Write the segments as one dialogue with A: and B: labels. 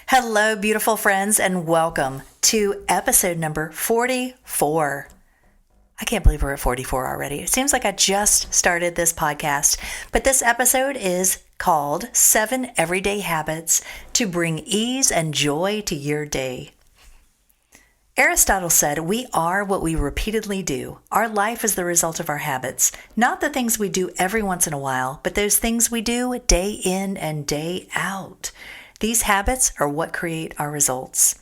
A: Hello, beautiful friends, and welcome to episode number 44. I can't believe we're at 44 already. It seems like I just started this podcast, but this episode is called 7 Everyday Habits to Bring Ease and Joy to Your Day. Aristotle said, "We are what we repeatedly do. Our life is the result of our habits, not the things we do every once in a while, but those things we do day in and day out. These habits are what create our results."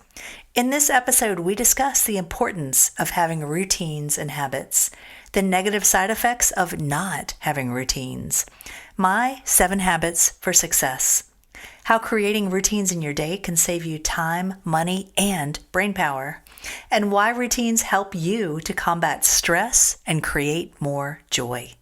A: In this episode, we discuss the importance of having routines and habits, the negative side effects of not having routines, my 7 habits for success, how creating routines in your day can save you time, money, and brain power, and why routines help you to combat stress and create more joy.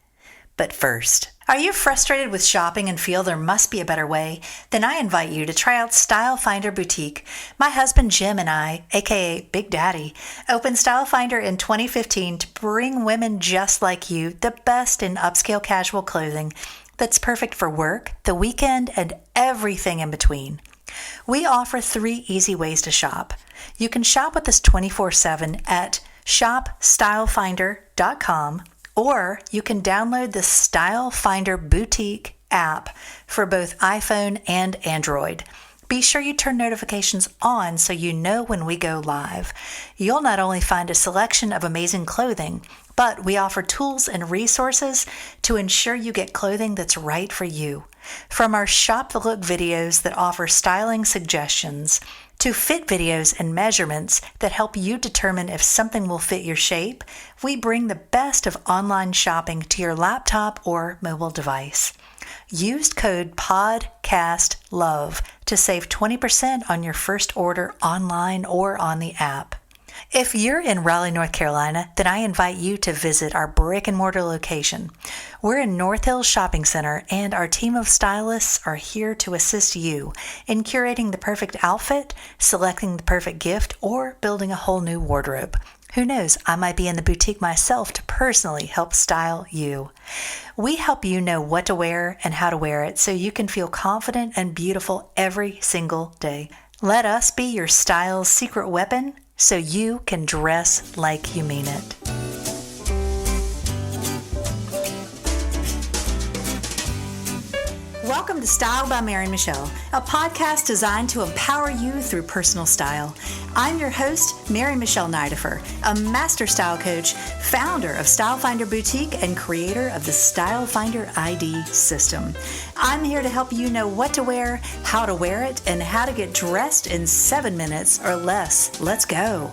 A: But first, are you frustrated with shopping and feel there must be a better way? Then I invite you to try out Style Finder Boutique. My husband Jim and I, aka Big Daddy, opened Style Finder in 2015 to bring women just like you the best in upscale casual clothing that's perfect for work, the weekend, and everything in between. We offer 3 easy ways to shop. You can shop with us 24/7 at shopstylefinder.com, or you can download the Style Finder Boutique app for both iPhone and Android. Be sure you turn notifications on so you know when we go live. You'll not only find a selection of amazing clothing, but we offer tools and resources to ensure you get clothing that's right for you. From our Shop the Look videos that offer styling suggestions, to fit videos and measurements that help you determine if something will fit your shape, we bring the best of online shopping to your laptop or mobile device. Use code PODCASTLOVE to save 20% on your first order online or on the app. If you're in Raleigh, North Carolina, then I invite you to visit our brick and mortar location. We're in North Hills Shopping Center, and our team of stylists are here to assist you in curating the perfect outfit, selecting the perfect gift, or building a whole new wardrobe. Who knows, I might be in the boutique myself to personally help style you. We help you know what to wear and how to wear it so you can feel confident and beautiful every single day. Let us be your style's secret weapon so you can dress like you mean it. Welcome to Style by Mary Michelle, a podcast designed to empower you through personal style. I'm your host, Mary Michelle Nidifer, a master style coach, founder of Style Finder Boutique, and creator of the Style Finder ID system. I'm here to help you know what to wear, how to wear it, and how to get dressed in 7 minutes or less. Let's go.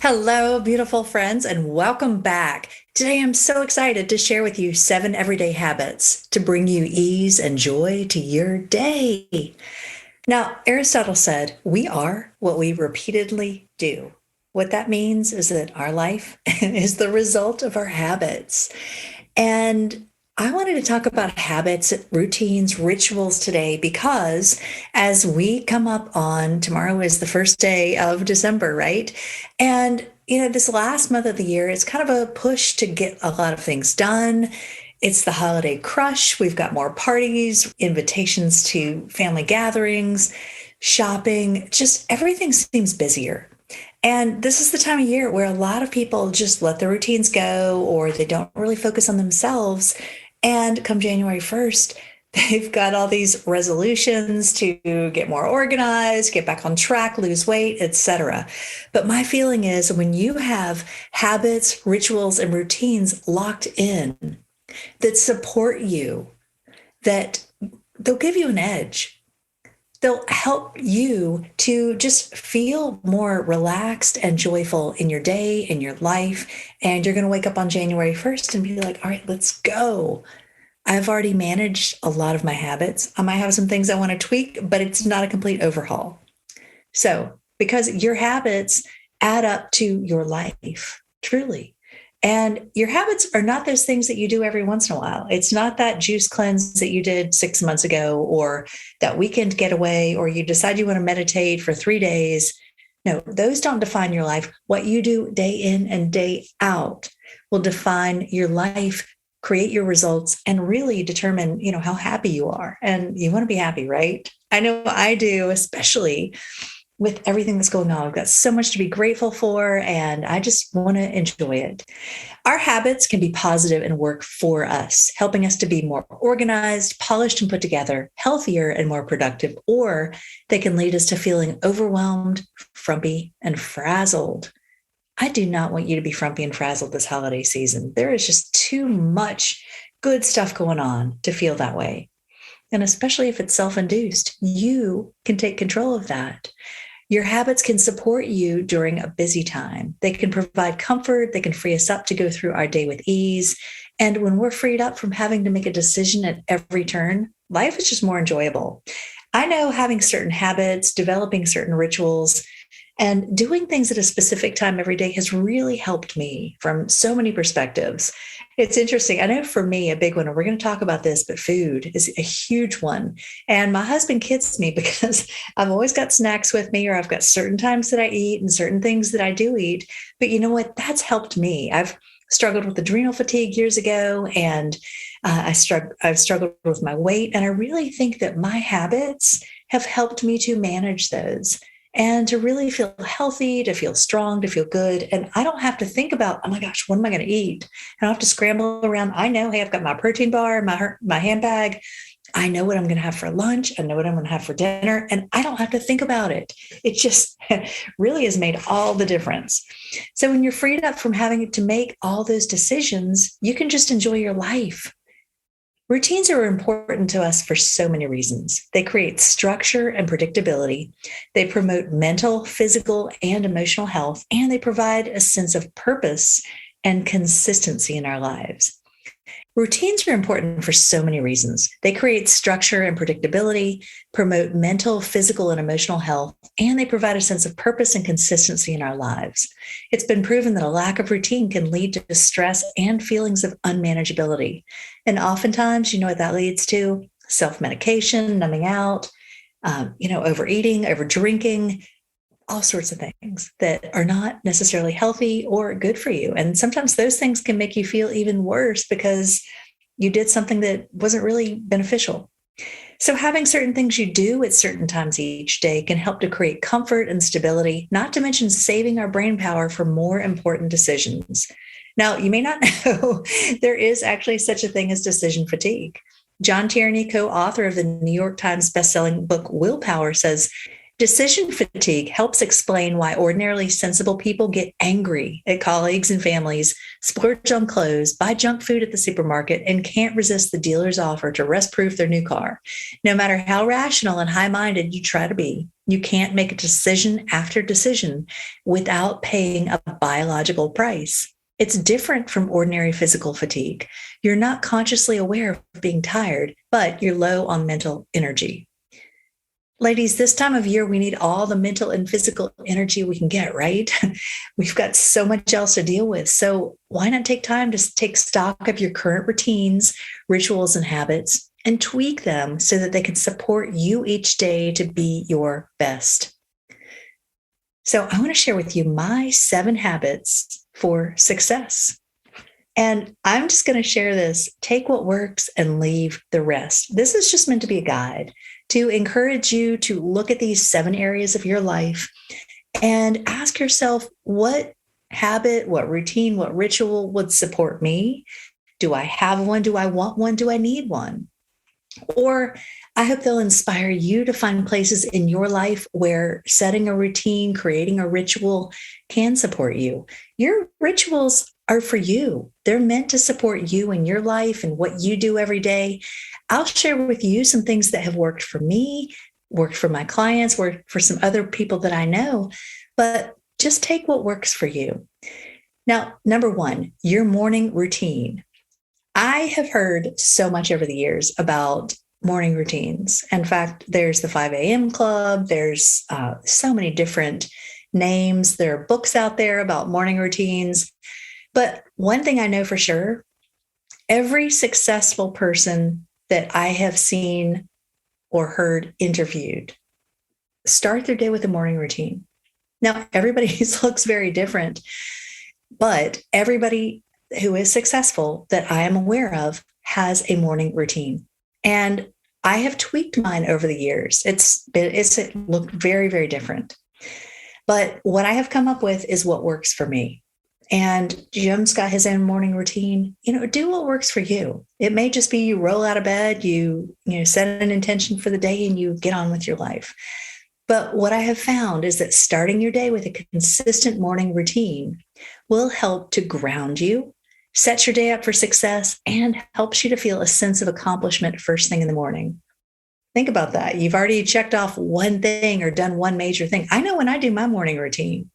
A: Hello, beautiful friends, and welcome back. Today, I'm so excited to share with you 7 everyday habits to bring you ease and joy to your day. Now, Aristotle said, "We are what we repeatedly do." What that means is that our life is the result of our habits. And I wanted to talk about habits, routines, rituals today because as we come up on, tomorrow is the first day of December, right? And, this last month of the year, it's kind of a push to get a lot of things done. It's the holiday crush. We've got more parties, invitations to family gatherings, shopping, just everything seems busier. And this is the time of year where a lot of people just let the routines go, or they don't really focus on themselves. And come January 1st, they've got all these resolutions to get more organized, get back on track, lose weight, etc. But my feeling is when you have habits, rituals, and routines locked in that support you, that they'll give you an edge. They'll help you to just feel more relaxed and joyful in your day, in your life. And you're going to wake up on January 1st and be like, all right, let's go. I've already managed a lot of my habits. I might have some things I want to tweak, but it's not a complete overhaul. So, because your habits add up to your life, truly. And your habits are not those things that you do every once in a while. It's not that juice cleanse that you did 6 months ago, or that weekend getaway, or you decide you want to meditate for 3 days. No, those don't define your life. What you do day in and day out will define your life create your results, and really determine, how happy you are. And you want to be happy, right? I know I do, especially with everything that's going on. I've got so much to be grateful for, and I just want to enjoy it. Our habits can be positive and work for us, helping us to be more organized, polished, and put together, healthier, and more productive, or they can lead us to feeling overwhelmed, frumpy, and frazzled. I do not want you to be frumpy and frazzled this holiday season. There is just too much good stuff going on to feel that way. And especially if it's self-induced, you can take control of that. Your habits can support you during a busy time. They can provide comfort. They can free us up to go through our day with ease. And when we're freed up from having to make a decision at every turn, life is just more enjoyable. I know having certain habits, developing certain rituals, and doing things at a specific time every day has really helped me from so many perspectives. It's interesting. I know for me, a big one, and we're going to talk about this, but food is a huge one. And my husband kids me because I've always got snacks with me, or I've got certain times that I eat and certain things that I do eat. But you know what? That's helped me. I've struggled with adrenal fatigue years ago, and I've struggled with my weight. And I really think that my habits have helped me to manage those and to really feel healthy, to feel strong, to feel good. And I don't have to think about, oh my gosh, what am I going to eat? I don't have to scramble around. I know, hey, I've got my protein bar, my handbag. I know what I'm going to have for lunch. I know what I'm going to have for dinner. And I don't have to think about it. It just really has made all the difference. So when you're freed up from having to make all those decisions, you can just enjoy your life. Routines are important to us for so many reasons. They create structure and predictability. They promote mental, physical, and emotional health, and they provide a sense of purpose and consistency in our lives. Routines are important for so many reasons. They create structure and predictability, promote mental, physical, and emotional health, and they provide a sense of purpose and consistency in our lives. It's been proven that a lack of routine can lead to stress and feelings of unmanageability. And oftentimes, you know what that leads to? Self-medication, numbing out, overeating, over drinking, all sorts of things that are not necessarily healthy or good for you. And sometimes those things can make you feel even worse because you did something that wasn't really beneficial. So having certain things you do at certain times each day can help to create comfort and stability, not to mention saving our brain power for more important decisions. Now, you may not know there is actually such a thing as decision fatigue. John Tierney, co-author of the New York Times bestselling book Willpower, says, decision fatigue helps explain why ordinarily sensible people get angry at colleagues and families, splurge on clothes, buy junk food at the supermarket, and can't resist the dealer's offer to rust-proof their new car. No matter how rational and high-minded you try to be, you can't make a decision after decision without paying a biological price. It's different from ordinary physical fatigue. You're not consciously aware of being tired, but you're low on mental energy. Ladies, this time of year, we need all the mental and physical energy we can get, right? We've got so much else to deal with. So why not take time to take stock of your current routines, rituals, and habits and tweak them so that they can support you each day to be your best? So I want to share with you my 7 habits for success. And I'm just going to share this. Take what works and leave the rest. This is just meant to be a guide to encourage you to look at these 7 areas of your life and ask yourself, what habit, what routine, what ritual would support me? Do I have one? Do I want one? Do I need one? Or I hope they'll inspire you to find places in your life where setting a routine, creating a ritual can support you. Your rituals are for you. They're meant to support you in your life and what you do every day. I'll share with you some things that have worked for me, worked for my clients, worked for some other people that I know, but just take what works for you. Now, number 1, your morning routine. I have heard so much over the years about morning routines. In fact, there's the 5 a.m. club. There's so many different names. There are books out there about morning routines. But one thing I know for sure, every successful person that I have seen or heard interviewed start their day with a morning routine. Now, everybody's looks very different, but everybody who is successful that I am aware of has a morning routine. And I have tweaked mine over the years. It's looked very, very different. But what I have come up with is what works for me. And Jim's got his own morning routine. Do what works for you. It may just be you roll out of bed, you set an intention for the day, and you get on with your life. But what I have found is that starting your day with a consistent morning routine will help to ground you, set your day up for success, and helps you to feel a sense of accomplishment first thing in the morning. Think about that. You've already checked off one thing or done one major thing. I know when I do my morning routine,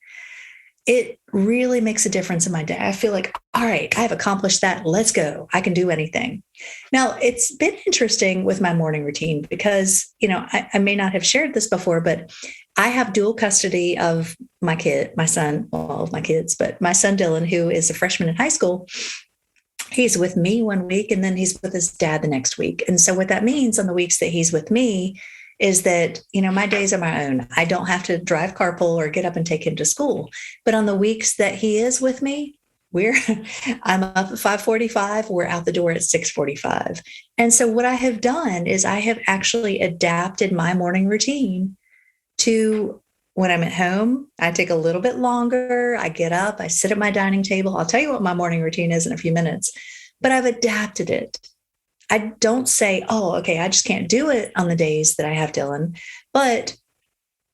A: it really makes a difference in my day. I feel like, all right, I've accomplished that. Let's go. I can do anything. Now, it's been interesting with my morning routine because, I may not have shared this before, but I have dual custody of my son, all of my kids, but my son, Dylan, who is a freshman in high school. He's with me one week and then he's with his dad the next week. And so what that means on the weeks that he's with me is that, my days are my own. I don't have to drive carpool or get up and take him to school. But on the weeks that he is with me, I'm up at 5:45. We're out the door at 6:45. And so what I have done is I have actually adapted my morning routine to when I'm at home. I take a little bit longer. I get up, I sit at my dining table. I'll tell you what my morning routine is in a few minutes, but I've adapted it. I don't say, oh, okay, I just can't do it on the days that I have Dylan. But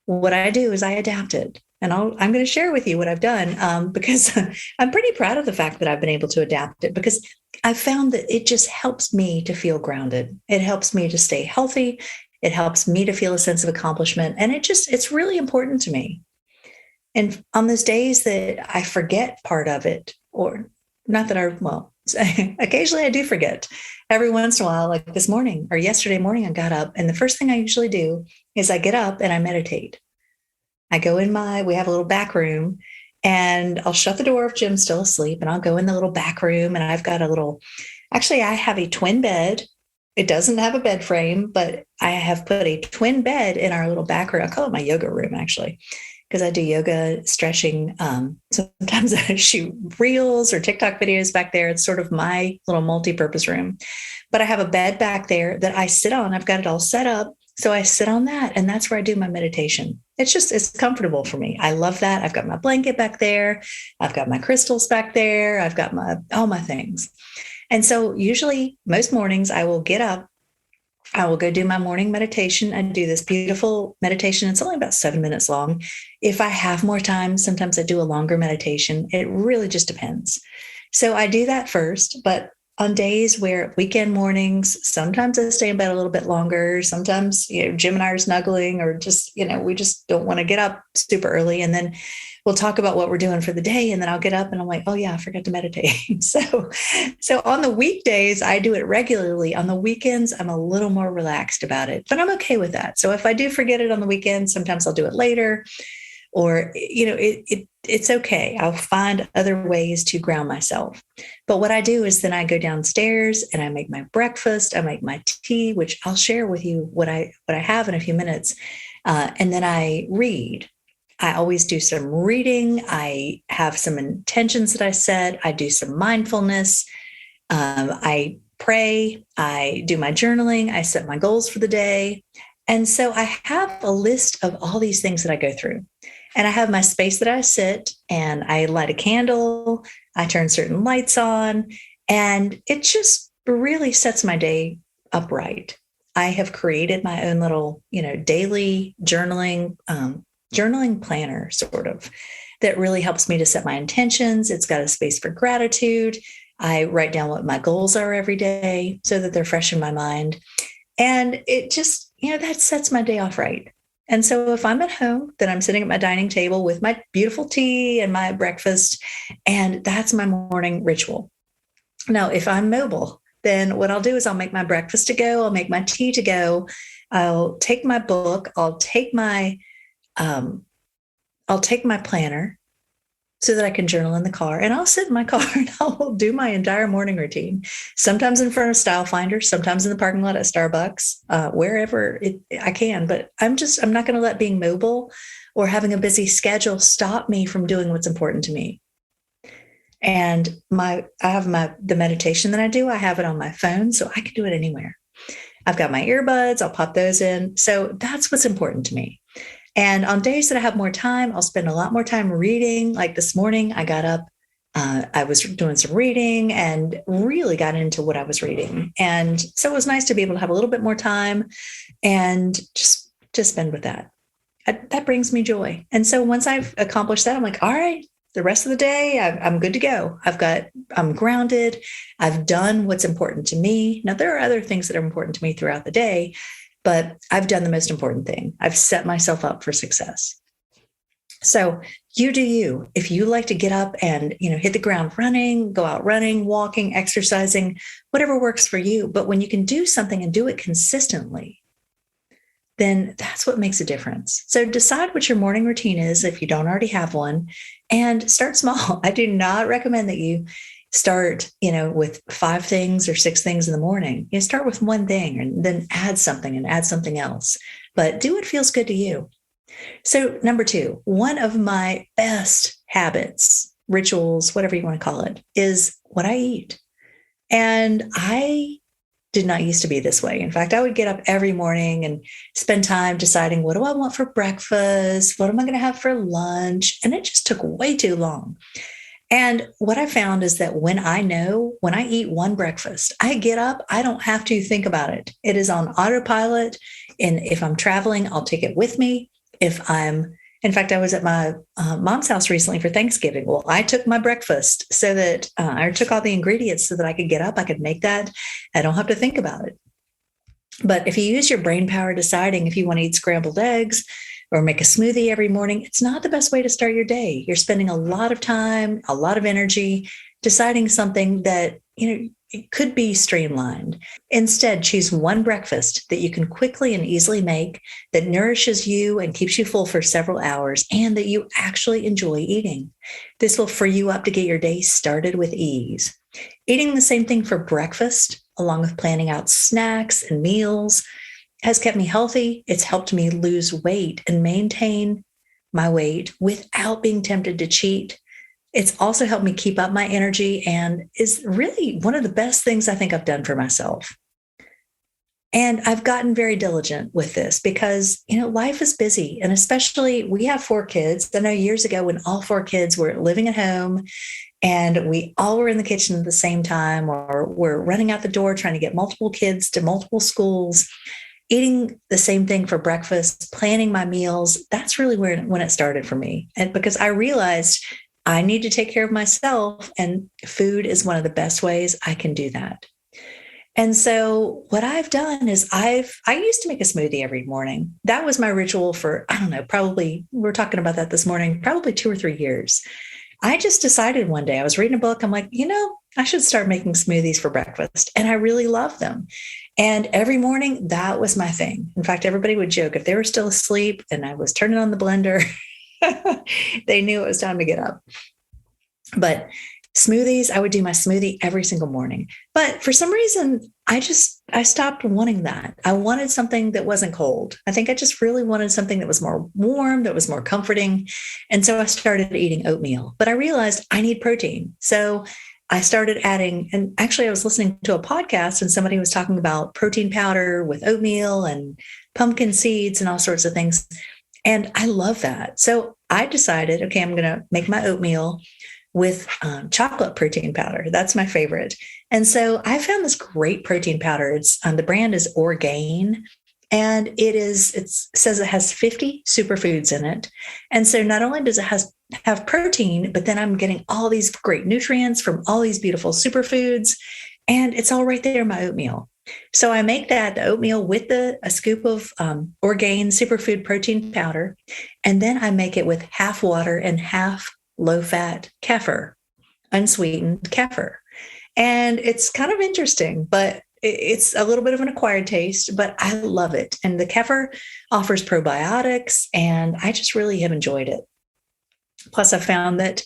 A: what I do is I adapt it. And I'm going to share with you what I've done because I'm pretty proud of the fact that I've been able to adapt it because I've found that it just helps me to feel grounded. It helps me to stay healthy. It helps me to feel a sense of accomplishment. And it's really important to me. And on those days that I forget part of it, or not that occasionally I do forget. Every once in a while, like this morning or yesterday morning, I got up and the first thing I usually do is I get up and I meditate. I go we have a little back room and I'll shut the door if Jim's still asleep and I'll go in the little back room and I have a twin bed. It doesn't have a bed frame, but I have put a twin bed in our little back room. I call it my yoga room, actually, because I do yoga, stretching. Sometimes I shoot reels or TikTok videos back there. It's sort of my little multi-purpose room. But I have a bed back there that I sit on. I've got it all set up. So I sit on that, and that's where I do my meditation. It's comfortable for me. I love that. I've got my blanket back there. I've got my crystals back there. I've got all my things. And so usually most mornings I will get up, I will go do my morning meditation. I do this beautiful meditation. It's only about 7 minutes long. If I have more time, sometimes I do a longer meditation. It really just depends. So I do that first, but on days where weekend mornings, sometimes I stay in bed a little bit longer. Sometimes, Jim and I are snuggling or just, we just don't want to get up super early. And then we'll talk about what we're doing for the day. And then I'll get up and I'm like, oh yeah, I forgot to meditate. So on the weekdays, I do it regularly. On the weekends, I'm a little more relaxed about it, but I'm okay with that. So if I do forget it on the weekend, sometimes I'll do it later or, it's okay. I'll find other ways to ground myself. But what I do is then I go downstairs and I make my breakfast. I make my tea, which I'll share with you what I have in a few minutes. And then I read. I always do some reading. I have some intentions that I set. I do some mindfulness. I pray. I do my journaling. I set my goals for the day. And so I have a list of all these things that I go through. And I have my space that I sit and I light a candle. I turn certain lights on, and it just really sets my day up right. I have created my own little, daily journaling planner sort of that really helps me to set my intentions. It's got a space for gratitude. I write down what my goals are every day so that they're fresh in my mind. And it just, that sets my day off right. And so if I'm at home, then I'm sitting at my dining table with my beautiful tea and my breakfast, and that's my morning ritual. Now, if I'm mobile, then what I'll do is I'll make my breakfast to go. I'll make my tea to go. I'll take my book. I'll take my planner so that I can journal in the car, and I'll sit in my car and I'll do my entire morning routine, sometimes in front of Style Finder, sometimes in the parking lot at Starbucks, wherever I can. But I'm not going to let being mobile or having a busy schedule stop me from doing what's important to me. And I have the meditation that I do, I have it on my phone, so I can do it anywhere. I've got my earbuds, I'll pop those in. So that's what's important to me. And on days that I have more time, I'll spend a lot more time reading. Like this morning, I got up, I was doing some reading and really got into what I was reading. And so it was nice to be able to have a little bit more time and just spend with that. That brings me joy. And so once I've accomplished that, I'm like, all right, the rest of the day, I'm good to go. I'm grounded. I've done what's important to me. Now, there are other things that are important to me throughout the day, but I've done the most important thing. I've set myself up for success. So you do you. If you like to get up and, hit the ground running, go out running, walking, exercising, whatever works for you. But when you can do something and do it consistently, then that's what makes a difference. So decide what your morning routine is if you don't already have one, and start small. I do not recommend that you start, with 5 things or 6 things in the morning. You start with one thing and then add something else, but do what feels good to you. So number 2, one of my best habits, rituals, whatever you want to call it, is what I eat. And I did not used to be this way. In fact, I would get up every morning and spend time deciding, what do I want for breakfast? What am I going to have for lunch? And it just took way too long. And what I found is that when I eat one breakfast, I get up, I don't have to think about it. It is on autopilot. And if I'm traveling, I'll take it with me. In fact, I was at my mom's house recently for Thanksgiving. Well, I took my breakfast so that I took all the ingredients so that I could get up, I could make that. I don't have to think about it. But if you use your brain power deciding if you want to eat scrambled eggs or make a smoothie every morning, it's not the best way to start your day. You're spending a lot of time, a lot of energy deciding something that, it could be streamlined. Instead, choose one breakfast that you can quickly and easily make that nourishes you and keeps you full for several hours and that you actually enjoy eating. This will free you up to get your day started with ease. Eating the same thing for breakfast, along with planning out snacks and meals, has kept me healthy. It's helped me lose weight and maintain my weight without being tempted to cheat. It's also helped me keep up my energy and is really one of the best things I think I've done for myself. And I've gotten very diligent with this because, life is busy. And especially we have 4 kids. I know years ago when all 4 kids were living at home and we all were in the kitchen at the same time, or we're running out the door trying to get multiple kids to multiple schools, eating the same thing for breakfast, planning my meals. That's really when it started for me. And because I realized I need to take care of myself, and food is one of the best ways I can do that. And so what I've done is I used to make a smoothie every morning. That was my ritual for, I don't know, probably, we were talking about that this morning, probably 2 or 3 years. I just decided one day, I was reading a book. I'm like, I should start making smoothies for breakfast. And I really love them. And every morning that was my thing. In fact, everybody would joke if they were still asleep and I was turning on the blender, they knew it was time to get up. But smoothies, I would do my smoothie every single morning. But for some reason, I stopped wanting that. I wanted something that wasn't cold. I think I just really wanted something that was more warm, that was more comforting. And so I started eating oatmeal. But I realized I need protein. So I started adding, and actually I was listening to a podcast and somebody was talking about protein powder with oatmeal and pumpkin seeds and all sorts of things. And I love that. So I decided, okay, I'm going to make my oatmeal with chocolate protein powder. That's my favorite. And so I found this great protein powder. It's the brand is Orgain, and it says it has 50 superfoods in it. And so not only does it have protein, but then I'm getting all these great nutrients from all these beautiful superfoods, and it's all right there in my oatmeal. So I make the oatmeal with a scoop of Orgain superfood protein powder, and then I make it with half water and half low-fat kefir, unsweetened kefir. And it's kind of interesting, but it's a little bit of an acquired taste, but I love it. And the kefir offers probiotics, and I just really have enjoyed it. Plus, I found that,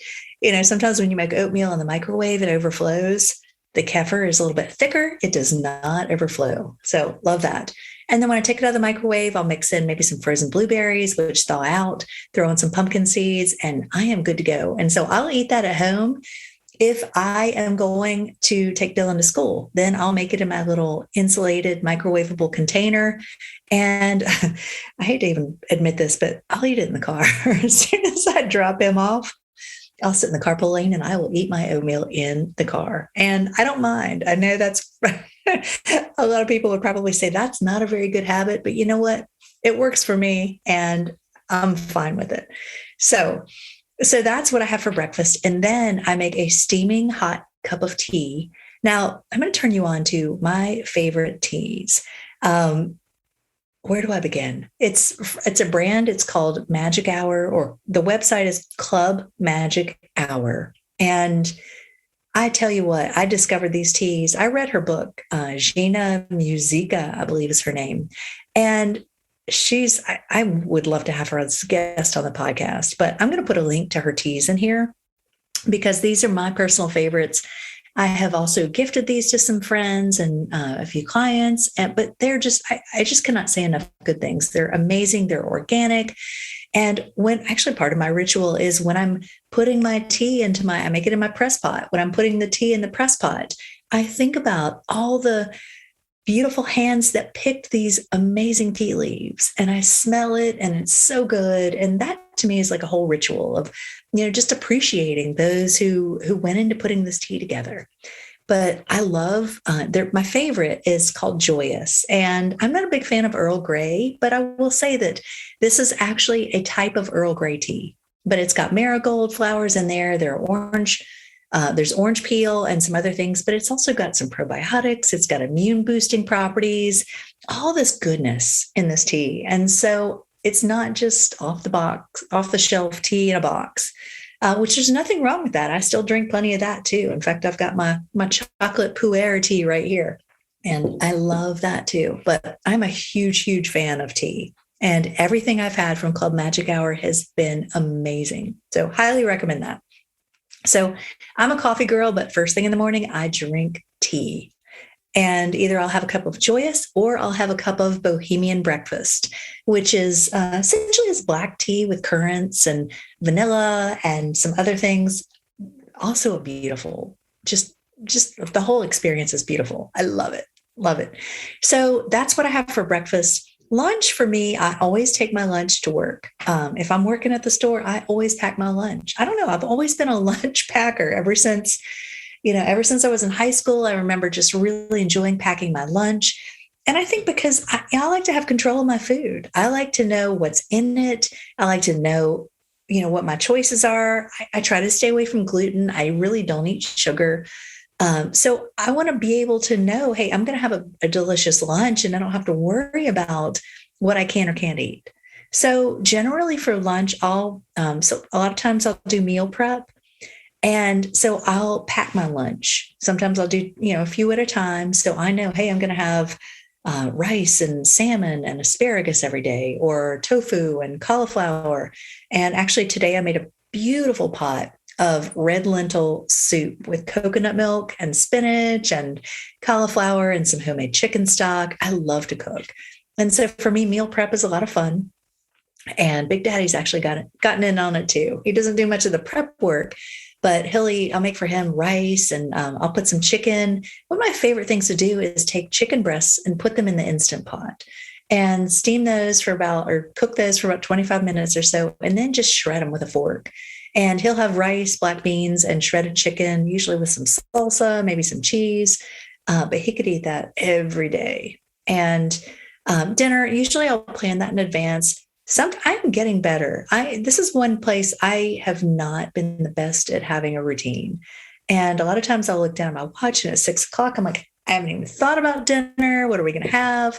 A: sometimes when you make oatmeal in the microwave, it overflows. The kefir is a little bit thicker. It does not overflow. So love that. And then when I take it out of the microwave, I'll mix in maybe some frozen blueberries, which thaw out, throw in some pumpkin seeds, and I am good to go. And so I'll eat that at home. if I am going to take Dylan to school, then I'll make it in my little insulated microwavable container. And I hate to even admit this, but I'll eat it in the car. As soon as I drop him off, I'll sit in the carpool lane and I will eat my oatmeal in the car. And I don't mind. I know that's a lot of people would probably say that's not a very good habit, but you know what? It works for me and I'm fine with it. So that's what I have for breakfast. And then I make a steaming hot cup of tea. Now, I'm going to turn you on to my favorite teas. Where do I begin? It's a brand. It's called Magic Hour, or the website is Club Magic Hour. And I tell you what, I discovered these teas. I read her book, Gina Musica, I believe is her name. And I would love to have her as a guest on the podcast, but I'm going to put a link to her teas in here because these are my personal favorites. I have also gifted these to some friends and a few clients, but they're just, I just cannot say enough good things. They're amazing. They're organic. And part of my ritual is when I'm putting my tea I make it in my press pot. When I'm putting the tea in the press pot, I think about all the beautiful hands that picked these amazing tea leaves, and I smell it and it's so good. And that to me is like a whole ritual of, just appreciating those who went into putting this tea together. But I love, my favorite is called Joyous. And I'm not a big fan of Earl Grey, but I will say that this is actually a type of Earl Grey tea, but it's got marigold flowers in there. There are orange. There's orange peel and some other things, but it's also got some probiotics. It's got immune boosting properties, all this goodness in this tea. And so it's not just off the shelf tea in a box, which there's nothing wrong with that. I still drink plenty of that too. In fact, I've got my chocolate pu'er tea right here, and I love that too. But I'm a huge, huge fan of tea. And everything I've had from Club Magic Hour has been amazing. So highly recommend that. So I'm a coffee girl, but first thing in the morning, I drink tea. And either I'll have a cup of Joyous or I'll have a cup of Bohemian breakfast, which is essentially is black tea with currants and vanilla and some other things. Also a beautiful, just the whole experience is beautiful. I love it. Love it. So that's what I have for breakfast. Lunch for me, I always take my lunch to work. If I'm working at the store, I always pack my lunch. I don't know. I've always been a lunch packer ever since I was in high school. I remember just really enjoying packing my lunch. And I think because I like to have control of my food. I like to know what's in it. I like to know, what my choices are. I try to stay away from gluten. I really don't eat sugar. So I want to be able to know, hey, I'm going to have a delicious lunch and I don't have to worry about what I can or can't eat. So generally for lunch, so a lot of times I'll do meal prep. And so I'll pack my lunch. Sometimes I'll do, a few at a time. So I know, hey, I'm going to have rice and salmon and asparagus every day, or tofu and cauliflower. And actually today I made a beautiful pot of red lentil soup with coconut milk and spinach and cauliflower and some homemade chicken stock. I love to cook. And so for me, meal prep is a lot of fun. And Big Daddy's actually gotten in on it too. He doesn't do much of the prep work, but I'll make for him rice and I'll put some chicken. One of my favorite things to do is take chicken breasts and put them in the Instant Pot and steam those cook those for about 25 minutes or so, and then just shred them with a fork. And he'll have rice, black beans, and shredded chicken, usually with some salsa, maybe some cheese. But he could eat that every day. And dinner, usually I'll plan that in advance. I'm getting better. This is one place I have not been the best at having a routine. And a lot of times I'll look down at my watch and at 6:00, I'm like, I haven't even thought about dinner. What are we going to have?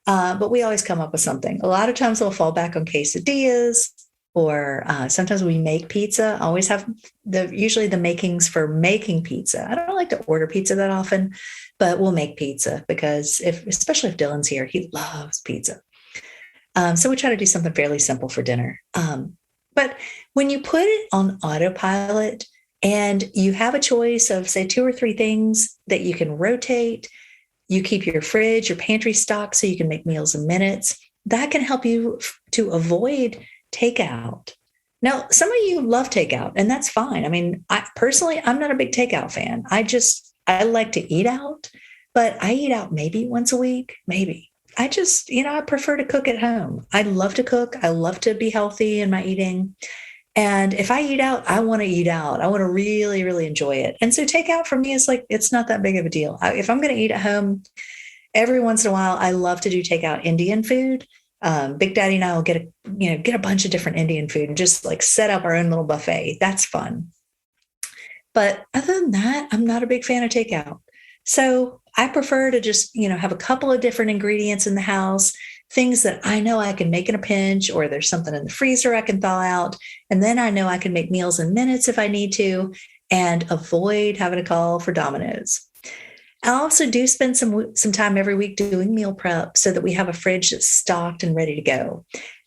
A: But we always come up with something. A lot of times we'll fall back on quesadillas, or sometimes we make pizza. I always have usually the makings for making pizza. I don't like to order pizza that often, but we'll make pizza because especially if Dylan's here, he loves pizza. So we try to do something fairly simple for dinner. But when you put it on autopilot and you have a choice of, say, 2 or 3 things that you can rotate, you keep your fridge, your pantry stocked so you can make meals in minutes, that can help you to avoid takeout. Now, some of you love takeout, and that's fine. I mean, I personally, I'm not a big takeout fan. I like to eat out, but I eat out maybe once a week, maybe. I prefer to cook at home. I love to cook. I love to be healthy in my eating. And if I eat out, I want to eat out. I want to really, really enjoy it. And so takeout for me is like, it's not that big of a deal. If I'm going to eat at home, every once in a while, I love to do takeout Indian food. Big Daddy and I will get a bunch of different Indian food and just like set up our own little buffet. That's fun. But other than that, I'm not a big fan of takeout. So I prefer to just, have a couple of different ingredients in the house, things that I know I can make in a pinch, or there's something in the freezer I can thaw out. And then I know I can make meals in minutes if I need to, and avoid having to call for Domino's. I also do spend some time every week doing meal prep so that we have a fridge that's stocked and ready to go.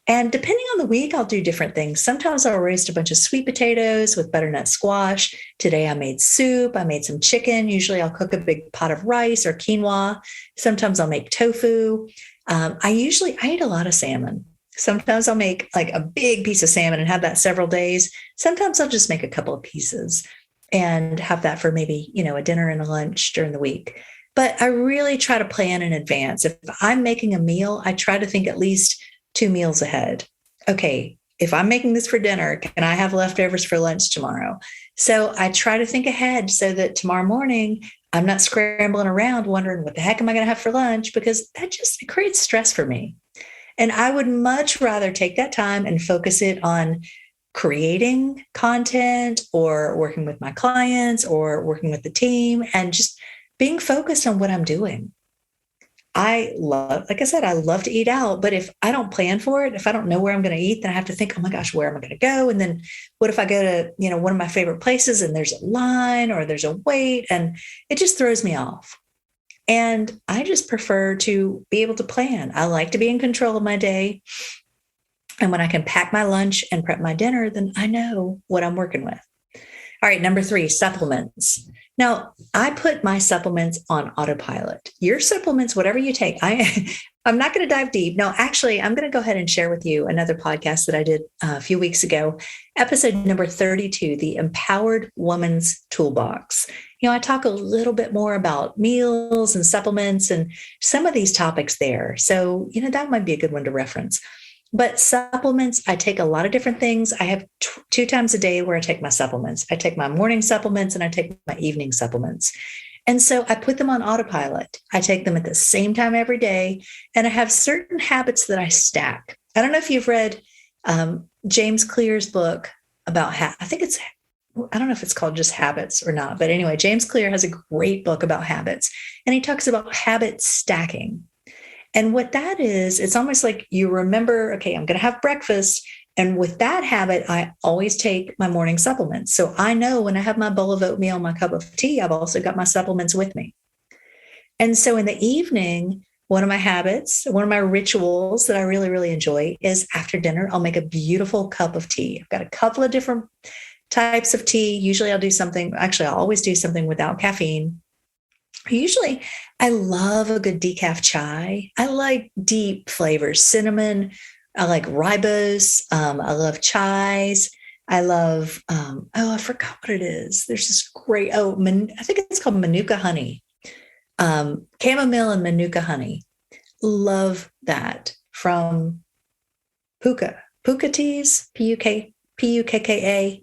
A: And depending on the week, I'll do different things. Sometimes I'll roast a bunch of sweet potatoes with butternut squash. Today I made soup. I made some chicken. Usually I'll cook a big pot of rice or quinoa. Sometimes I'll make tofu. I eat a lot of salmon. Sometimes I'll make like a big piece of salmon and have that several days. Sometimes I'll just make a couple of pieces and have that for maybe, a dinner and a lunch during the week. But I really try to plan in advance. If I'm making a meal, I try to think at least 2 meals ahead. Okay, if I'm making this for dinner, can I have leftovers for lunch tomorrow? So I try to think ahead so that tomorrow morning I'm not scrambling around wondering what the heck am I going to have for lunch, because it creates stress for me. And I would much rather take that time and focus it on creating content or working with my clients or working with the team and just being focused on what I'm doing. Like I said, I love to eat out, but if I don't plan for it, if I don't know where I'm going to eat, then I have to think, oh my gosh, where am I going to go? And then what if I go to, one of my favorite places and there's a line or there's a wait, and it just throws me off. And I just prefer to be able to plan. I like to be in control of my day. And when I can pack my lunch and prep my dinner, then I know what I'm working with. All right, number 3, supplements. Now, I put my supplements on autopilot. Your supplements, whatever you take, I'm not going to dive deep. No, actually, I'm going to go ahead and share with you another podcast that I did a few weeks ago, episode number 32, The Empowered Woman's Toolbox. I talk a little bit more about meals and supplements and some of these topics there. So, that might be a good one to reference. But supplements, I take a lot of different things. I have 2 times a day where I take my supplements. I take my morning supplements and I take my evening supplements. And so I put them on autopilot. I take them at the same time every day. And I have certain habits that I stack. I don't know if you've read James Clear's book about, I don't know if it's called just habits or not. But anyway, James Clear has a great book about habits. And he talks about habit stacking. And what that is, it's almost like you remember, okay, I'm going to have breakfast. And with that habit, I always take my morning supplements. So I know when I have my bowl of oatmeal, my cup of tea, I've also got my supplements with me. And so in the evening, one of my rituals that I really, really enjoy is after dinner, I'll make a beautiful cup of tea. I've got a couple of different types of tea. Usually I'll always do something without caffeine. I love a good decaf chai. I like deep flavors, cinnamon. I like rooibos. I love chais. I love, I forgot what it is. There's this great, I think it's called Manuka honey. Chamomile and Manuka honey. Love that from Puka teas, Pukka.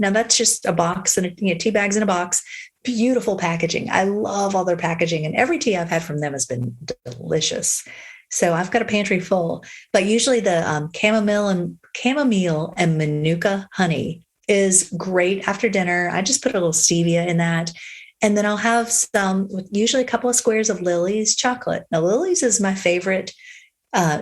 A: Now that's just a box and tea bags in a box. Beautiful packaging. I love all their packaging, and every tea I've had from them has been delicious. So I've got a pantry full, but usually the chamomile and Manuka honey is great after dinner. I just put a little stevia in that. And then I'll have usually a couple of squares of Lily's chocolate. Now, Lily's is my favorite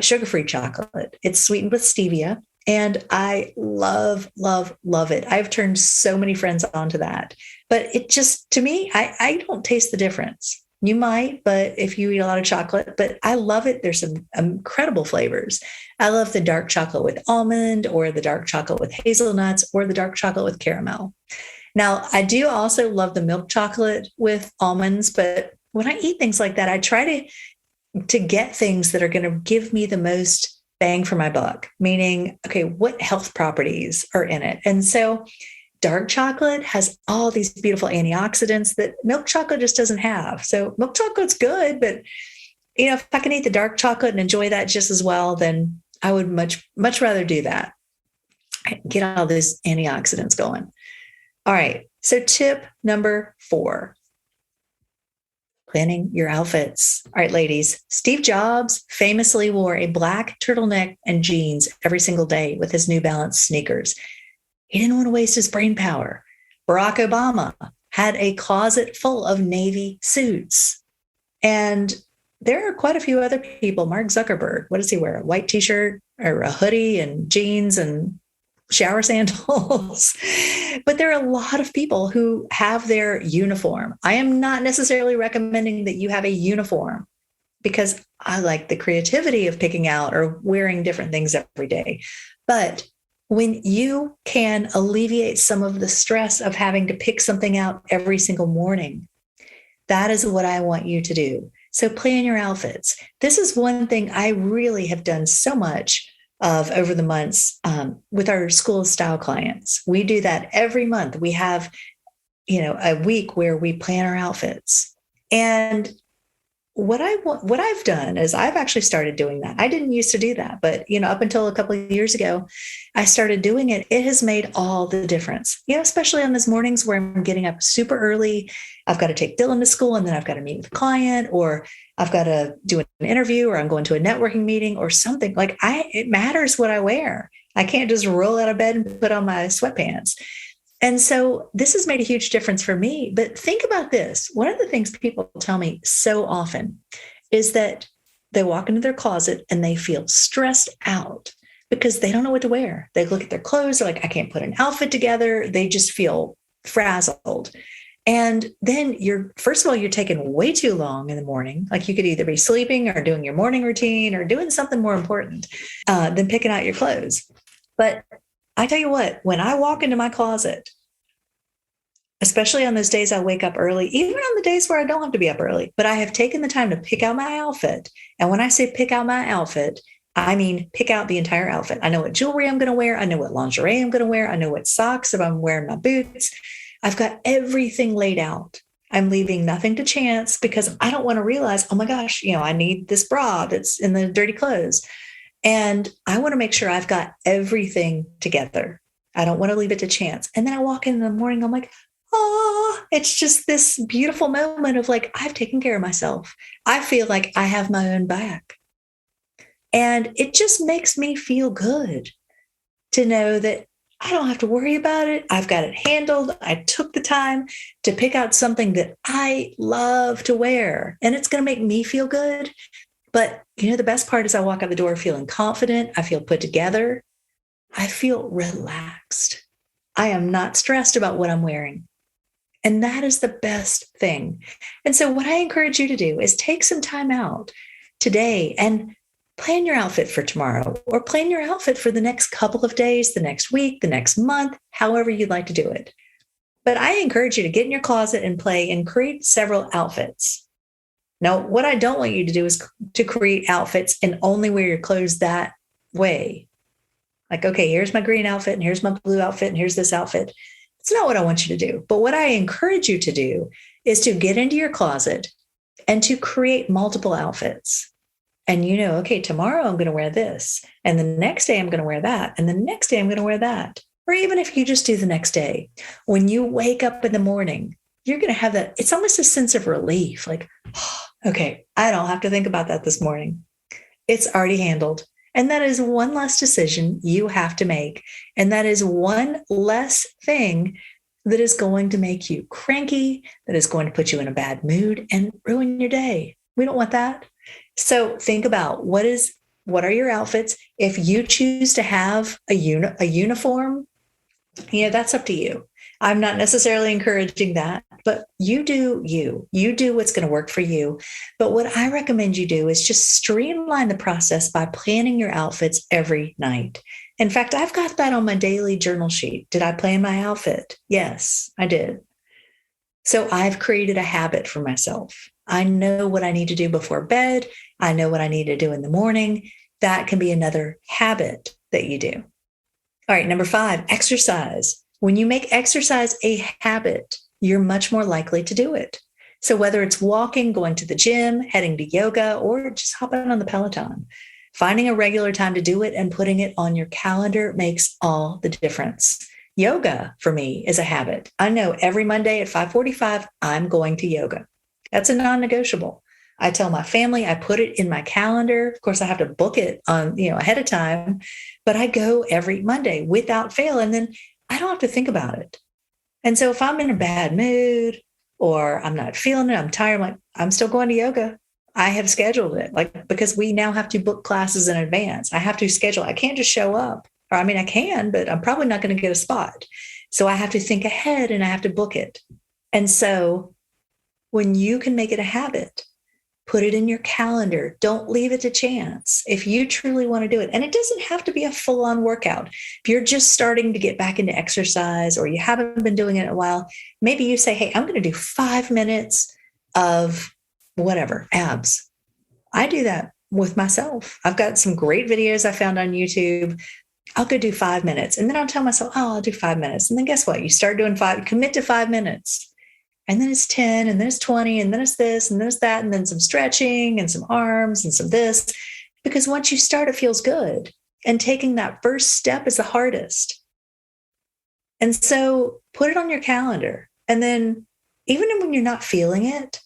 A: sugar-free chocolate. It's sweetened with stevia. And I love, love, love it. I've turned so many friends onto that. But it just, to me, I don't taste the difference. You might, but if you eat a lot of chocolate, but I love it. There's some incredible flavors. I love the dark chocolate with almond, or the dark chocolate with hazelnuts, or the dark chocolate with caramel. Now, I do also love the milk chocolate with almonds, but when I eat things like that, I try to get things that are going to give me the most bang for my buck, meaning, okay, what health properties are in it? And so dark chocolate has all these beautiful antioxidants that milk chocolate just doesn't have. So milk chocolate's good, but if I can eat the dark chocolate and enjoy that just as well, then I would much rather do that. Get all these antioxidants going. All right. So tip number 4, planning your outfits. All right, ladies, Steve Jobs famously wore a black turtleneck and jeans every single day with his New Balance sneakers. He didn't want to waste his brain power. Barack Obama had a closet full of navy suits. And there are quite a few other people. Mark Zuckerberg, what does he wear? A white t-shirt or a hoodie and jeans and shower sandals. But there are a lot of people who have their uniform. I am not necessarily recommending that you have a uniform because I like the creativity of picking out or wearing different things every day. But when you can alleviate some of the stress of having to pick something out every single morning, that is what I want you to do. So plan your outfits. This is one thing I really have done so much of over the months with our school of style clients. We do that every month. We have, a week where we plan our outfits. And what I've done is I've actually started doing that. I didn't used to do that, but up until a couple of years ago, I started doing it. It has made all the difference. Especially on those mornings where I'm getting up super early. I've got to take Dylan to school, and then I've got to meet with a client, or I've got to do an interview, or I'm going to a networking meeting or something. It matters what I wear. I can't just roll out of bed and put on my sweatpants. And so this has made a huge difference for me. But think about this. One of the things people tell me so often is that they walk into their closet and they feel stressed out because they don't know what to wear. They look at their clothes, they're like, I can't put an outfit together. They just feel frazzled. And then first of all, you're taking way too long in the morning. Like you could either be sleeping or doing your morning routine or doing something more important than picking out your clothes. But I tell you what, when I walk into my closet, especially on those days I wake up early, even on the days where I don't have to be up early, but I have taken the time to pick out my outfit. And when I say pick out my outfit, I mean pick out the entire outfit. I know what jewelry I'm going to wear. I know what lingerie I'm going to wear. I know what socks if I'm wearing my boots. I've got everything laid out. I'm leaving nothing to chance because I don't want to realize, oh my gosh, I need this bra that's in the dirty clothes. And I want to make sure I've got everything together. I don't want to leave it to chance. And then I walk in the morning, I'm like, oh, it's just this beautiful moment of like, I've taken care of myself. I feel like I have my own back. And it just makes me feel good to know that I don't have to worry about it. I've got it handled. I took the time to pick out something that I love to wear, and it's going to make me feel good. But the best part is I walk out the door feeling confident. I feel put together. I feel relaxed. I am not stressed about what I'm wearing. And that is the best thing. And so what I encourage you to do is take some time out today and plan your outfit for tomorrow, or plan your outfit for the next couple of days, the next week, the next month, however you'd like to do it. But I encourage you to get in your closet and play and create several outfits. Now, what I don't want you to do is to create outfits and only wear your clothes that way. Like, okay, here's my green outfit, and here's my blue outfit, and here's this outfit. It's not what I want you to do. But what I encourage you to do is to get into your closet and to create multiple outfits. And okay, tomorrow I'm going to wear this. And the next day I'm going to wear that. And the next day I'm going to wear that. Or even if you just do the next day, when you wake up in the morning, you're going to have that. It's almost a sense of relief. Like, oh, okay, I don't have to think about that this morning. It's already handled. And that is one less decision you have to make. And that is one less thing that is going to make you cranky, that is going to put you in a bad mood and ruin your day. We don't want that. So think about what are your outfits? If you choose to have a uniform, that's up to you. I'm not necessarily encouraging that, but you do you. You do what's going to work for you. But what I recommend you do is just streamline the process by planning your outfits every night. In fact, I've got that on my daily journal sheet. Did I plan my outfit? Yes, I did. So I've created a habit for myself. I know what I need to do before bed. I know what I need to do in the morning. that can be another habit that you do. All right, number 5, exercise. When you make exercise a habit, you're much more likely to do it. So whether it's walking, going to the gym, heading to yoga, or just hopping on the Peloton, finding a regular time to do it and putting it on your calendar makes all the difference. Yoga for me is a habit. I know every Monday at 5:45, I'm going to yoga. That's a non-negotiable. I tell my family, I put it in my calendar. Of course, I have to book it on, ahead of time, but I go every Monday without fail. And then I don't have to think about it. And so if I'm in a bad mood or I'm not feeling it, I'm tired, I'm still going to yoga. I have scheduled it, because we now have to book classes in advance. I have to schedule. I can't just show up. Or I can, but I'm probably not going to get a spot. So I have to think ahead and I have to book it. And so when you can make it a habit, put it in your calendar. Don't leave it to chance. If you truly want to do it, and it doesn't have to be a full-on workout. If you're just starting to get back into exercise or you haven't been doing it in a while, maybe you say, hey, I'm going to do 5 minutes of whatever, abs. I do that with myself. I've got some great videos I found on YouTube. I'll go do 5 minutes. And then I'll tell myself, I'll do 5 minutes. And then guess what? You start doing 5, commit to 5 minutes. And then it's 10, and then it's 20, and then it's this, and then it's that, and then some stretching and some arms and some this. Because once you start, it feels good. And taking that first step is the hardest. And so put it on your calendar. And then even when you're not feeling it,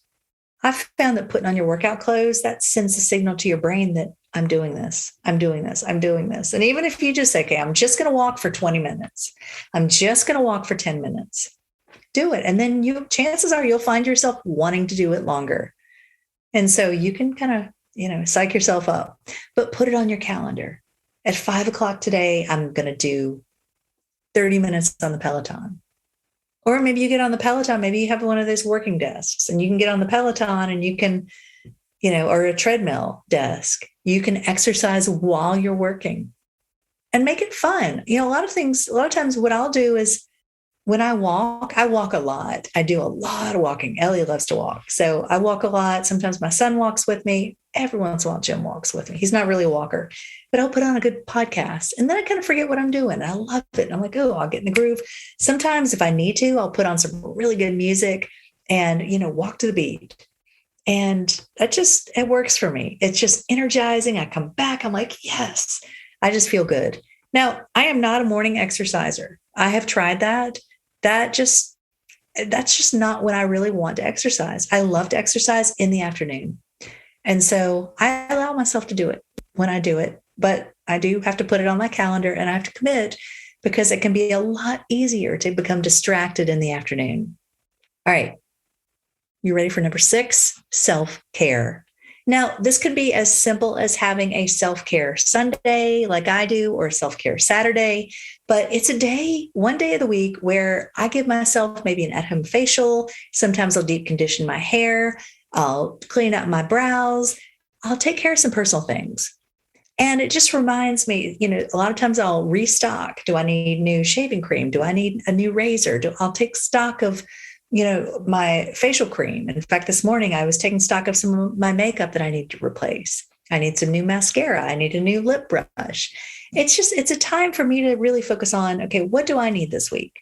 A: I've found that putting on your workout clothes, that sends a signal to your brain that I'm doing this, I'm doing this, I'm doing this. And even if you just say, okay, I'm just going to walk for 20 minutes, I'm just going to walk for 10 minutes. Do it. And then chances are you'll find yourself wanting to do it longer. And so you can kind of, psych yourself up, but put it on your calendar. At 5:00 today, I'm going to do 30 minutes on the Peloton. Or maybe you get on the Peloton, maybe you have one of those working desks and you can get on the Peloton and you can, or a treadmill desk, you can exercise while you're working and make it fun. A lot of times what I'll do is, when I walk a lot. I do a lot of walking. Ellie loves to walk. So I walk a lot. Sometimes my son walks with me. Every once in a while, Jim walks with me. He's not really a walker, but I'll put on a good podcast. And then I kind of forget what I'm doing. I love it. I'm like, I'll get in the groove. Sometimes if I need to, I'll put on some really good music and, walk to the beat. And it works for me. It's just energizing. I come back. I'm like, yes, I just feel good. Now, I am not a morning exerciser. I have tried that. That's just not when I really want to exercise. I love to exercise in the afternoon. And so I allow myself to do it when I do it, but I do have to put it on my calendar and I have to commit because it can be a lot easier to become distracted in the afternoon. All right. You ready for number 6? Self-care. Now, this could be as simple as having a self-care Sunday like I do, or a self-care Saturday, but it's one day of the week where I give myself maybe an at-home facial. Sometimes I'll deep condition my hair. I'll clean up my brows. I'll take care of some personal things. And it just reminds me, a lot of times I'll restock. Do I need new shaving cream? Do I need a new razor? I'll take stock of my facial cream. In fact, this morning I was taking stock of some of my makeup that I need to replace. I need some new mascara. I need a new lip brush. It's a time for me to really focus on, okay, what do I need this week?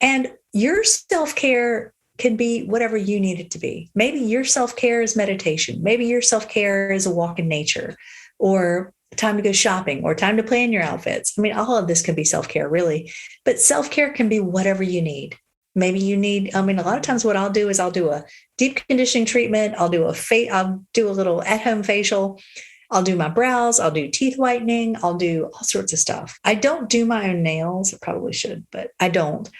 A: And your self-care can be whatever you need it to be. Maybe your self-care is meditation. Maybe your self-care is a walk in nature, or time to go shopping, or time to plan your outfits. All of this can be self-care, really. But self-care can be whatever you need. Maybe you need, a lot of times what I'll do is I'll do a deep conditioning treatment. I'll do a little at-home facial. I'll do my brows. I'll do teeth whitening. I'll do all sorts of stuff. I don't do my own nails. I probably should, but I don't.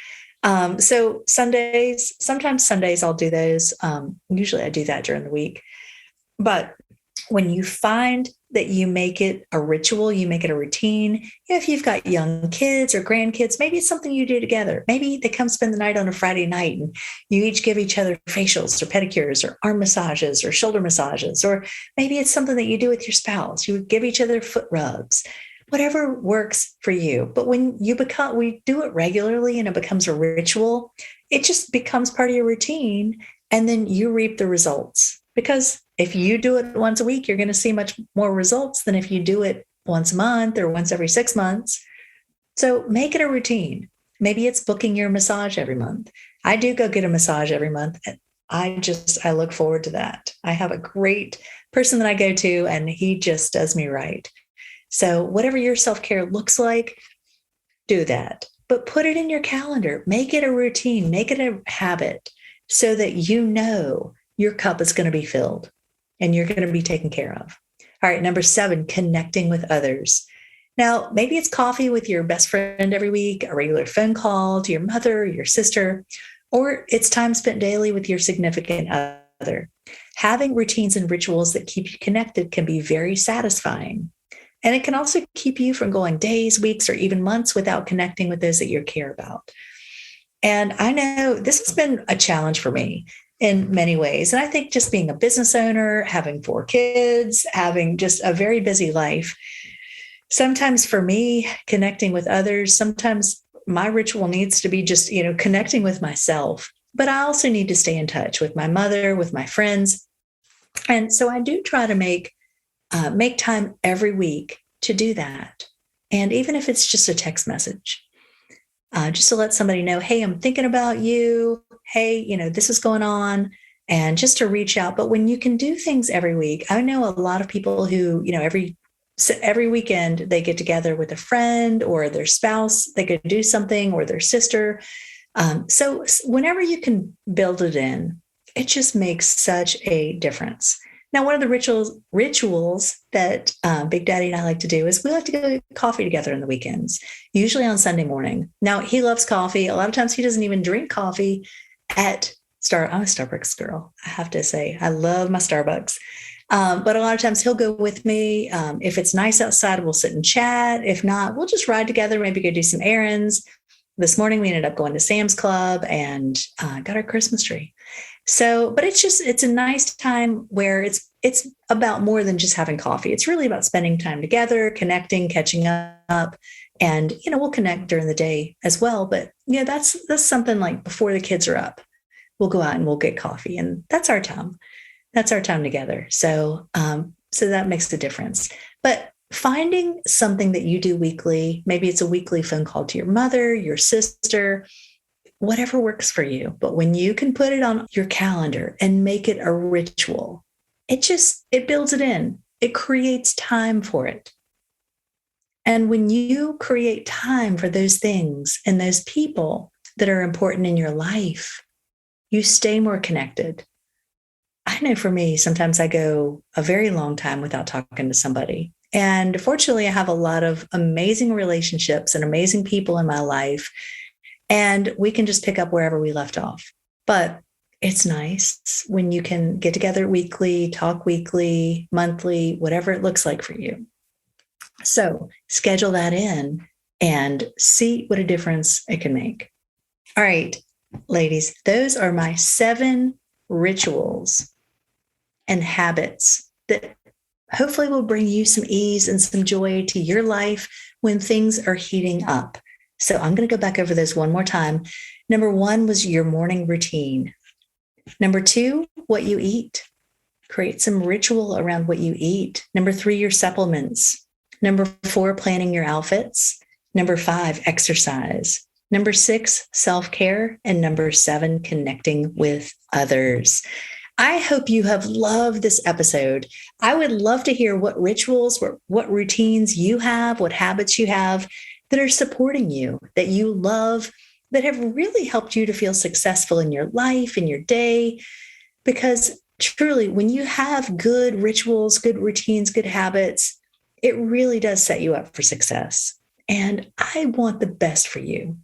A: So sometimes Sundays I'll do those. Usually I do that during the week. But when you find that you make it a ritual, you make it a routine. If you've got young kids or grandkids, maybe it's something you do together. Maybe they come spend the night on a Friday night and you each give each other facials or pedicures or arm massages or shoulder massages. Or maybe it's something that you do with your spouse. You give each other foot rubs, whatever works for you. But when we do it regularly and it becomes a ritual, it just becomes part of your routine. And then you reap the results. Because if you do it once a week, you're going to see much more results than if you do it once a month or once every 6 months. So make it a routine. Maybe it's booking your massage every month. I do go get a massage every month. And I look forward to that. I have a great person that I go to, and he just does me right. So whatever your self-care looks like, do that. But put it in your calendar. Make it a routine. Make it a habit so that you know your cup is going to be filled and you're going to be taken care of. All right, number 7, connecting with others. Now, maybe it's coffee with your best friend every week, a regular phone call to your mother, your sister, or it's time spent daily with your significant other. Having routines and rituals that keep you connected can be very satisfying. And it can also keep you from going days, weeks, or even months without connecting with those that you care about. And I know this has been a challenge for me in many ways. And I think just being a business owner, having 4 kids, having just a very busy life, sometimes for me, connecting with others, sometimes my ritual needs to be just, connecting with myself. But I also need to stay in touch with my mother, with my friends. And so I do try to make time every week to do that. And even if it's just a text message, just to let somebody know, hey, I'm thinking about you. Hey, this is going on, and just to reach out. But when you can do things every week, I know a lot of people who, every weekend they get together with a friend or their spouse, they could do something, or their sister. So whenever you can build it in, it just makes such a difference. Now, one of the rituals that Big Daddy and I like to do is we like to go get coffee together on the weekends, usually on Sunday morning. Now, he loves coffee. A lot of times he doesn't even drink coffee I'm a Starbucks girl, I have to say. I love my Starbucks. But a lot of times he'll go with me. If it's nice outside, we'll sit and chat. If not, we'll just ride together, maybe go do some errands. This morning, we ended up going to Sam's Club and got our Christmas tree. So, but it's a nice time where it's about more than just having coffee. It's really about spending time together, connecting, catching up, and we'll connect during the day as well. But that's something like before the kids are up, we'll go out and we'll get coffee, and that's our time. That's our time together. So, so that makes a difference. But finding something that you do weekly, maybe it's a weekly phone call to your mother, your sister, whatever works for you. But when you can put it on your calendar and make it a ritual, it builds it in. It creates time for it. And when you create time for those things and those people that are important in your life, you stay more connected. I know for me, sometimes I go a very long time without talking to somebody. And fortunately, I have a lot of amazing relationships and amazing people in my life. And we can just pick up wherever we left off. But it's nice when you can get together weekly, talk weekly, monthly, whatever it looks like for you. So schedule that in and see what a difference it can make. All right, ladies, those are my 7 rituals and habits that hopefully will bring you some ease and some joy to your life when things are heating up. So I'm going to go back over those one more time. Number 1 was your morning routine. Number 2, what you eat. Create some ritual around what you eat. Number 3, your supplements. Number 4, planning your outfits. Number 5, exercise. Number 6, self-care. And number 7, connecting with others. I hope you have loved this episode. I would love to hear what rituals, what routines you have, what habits you have that are supporting you, that you love, that have really helped you to feel successful in your life, in your day. Because truly, when you have good rituals, good routines, good habits, it really does set you up for success. And I want the best for you.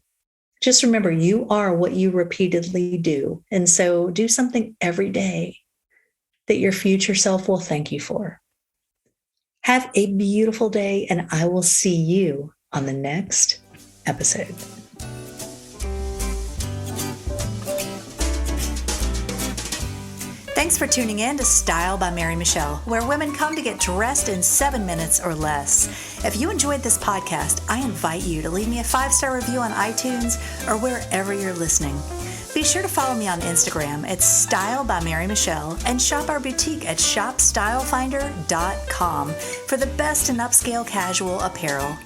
A: Just remember, you are what you repeatedly do. And so do something every day that your future self will thank you for. Have a beautiful day, and I will see you on the next episode. Thanks for tuning in to Style by Mary Michelle, where women come to get dressed in 7 minutes or less. If you enjoyed this podcast, I invite you to leave me a 5-star review on iTunes or wherever you're listening. Be sure to follow me on Instagram at Style by Mary Michelle and shop our boutique at shopstylefinder.com for the best in upscale casual apparel.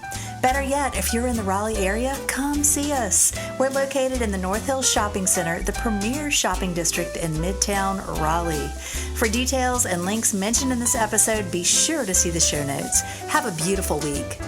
A: Better yet, if you're in the Raleigh area, come see us. We're located in the North Hills Shopping Center, the premier shopping district in Midtown Raleigh. For details and links mentioned in this episode, be sure to see the show notes. Have a beautiful week.